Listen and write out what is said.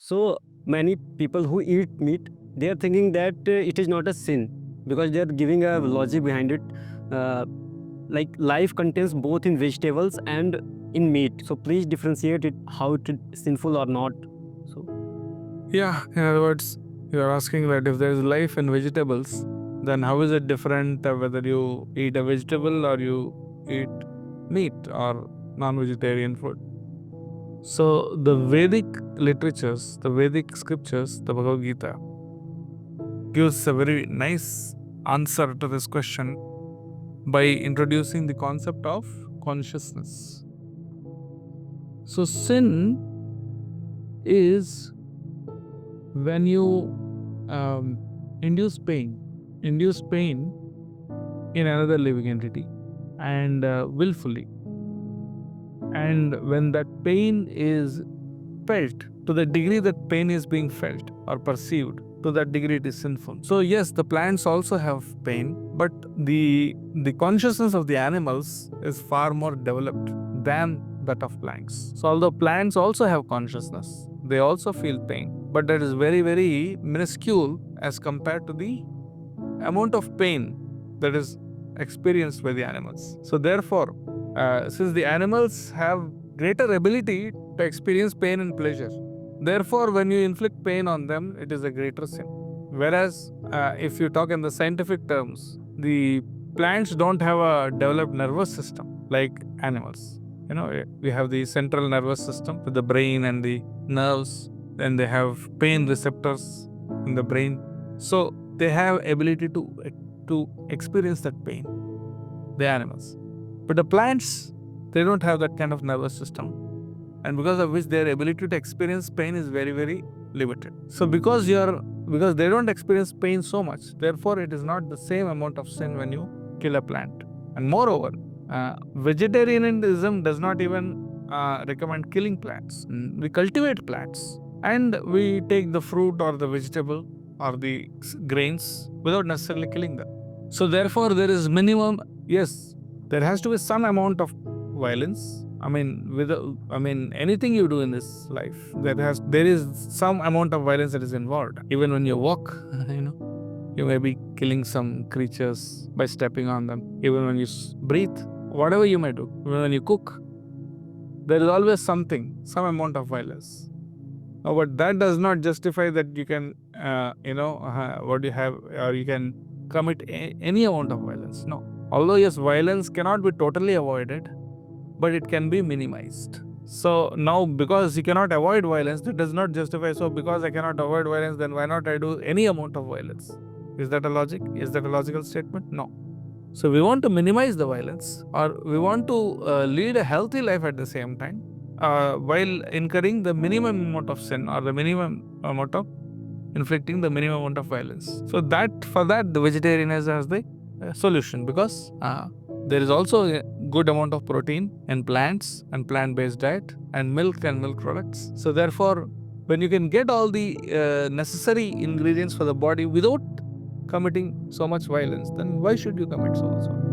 So many people who eat meat, they are thinking that it is not a sin because they are giving a logic behind it. Uh, like life contains both in vegetables and in meat. So please differentiate it how it is sinful or not. So Yeah, in other words, you are asking that if there is life in vegetables, then how is it different whether you eat a vegetable or you eat meat or non-vegetarian food? So the Vedic literatures, the Vedic scriptures, the Bhagavad Gita gives a very nice answer to this question by introducing the concept of consciousness. So sin is when you induce pain in another living entity and willfully, and when that pain is felt, to the degree that pain is being felt or perceived, to that degree it is sinful. So yes, the plants also have pain, but the consciousness of the animals is far more developed than that of plants. So although plants also have consciousness, they also feel pain, but that is very, very minuscule as compared to the amount of pain that is experienced by the animals. So therefore, since the animals have greater ability to experience pain and pleasure, therefore when you inflict pain on them, it is a greater sin. Whereas if you talk in the scientific terms, the plants don't have a developed nervous system like animals. We have the central nervous system with the brain and the nerves, then they have pain receptors in the brain. So they have ability to experience that pain, the animals. But the plants, they don't have that kind of nervous system, and because of which their ability to experience pain is very, very limited. So because they don't experience pain so much, therefore it is not the same amount of sin when you kill a plant. And moreover, vegetarianism does not even recommend killing plants. We cultivate plants and we take the fruit or the vegetable or the grains without necessarily killing them. So therefore there is minimum, yes, there has to be some amount of violence. Anything you do in this life, there is some amount of violence that is involved. Even when you walk, you may be killing some creatures by stepping on them. Even when you breathe, whatever you may do, even when you cook, there is always some amount of violence. But that does not justify that you can, you can commit any amount of violence. No. Although yes, violence cannot be totally avoided, but it can be minimized. So now, because you cannot avoid violence, that does not justify. So because I cannot avoid violence, then why not I do any amount of violence? Is that a logic? Is that a logical statement? No. So we want to minimize the violence, or we want to lead a healthy life at the same time, while incurring the minimum amount of sin or the minimum amount of inflicting the minimum amount of violence. So for that the vegetarianism has the solution, because there is also a good amount of protein in plants and plant-based diet and milk and milk products. So therefore, when you can get all the necessary ingredients for the body without committing so much violence, then why should you commit so much violence?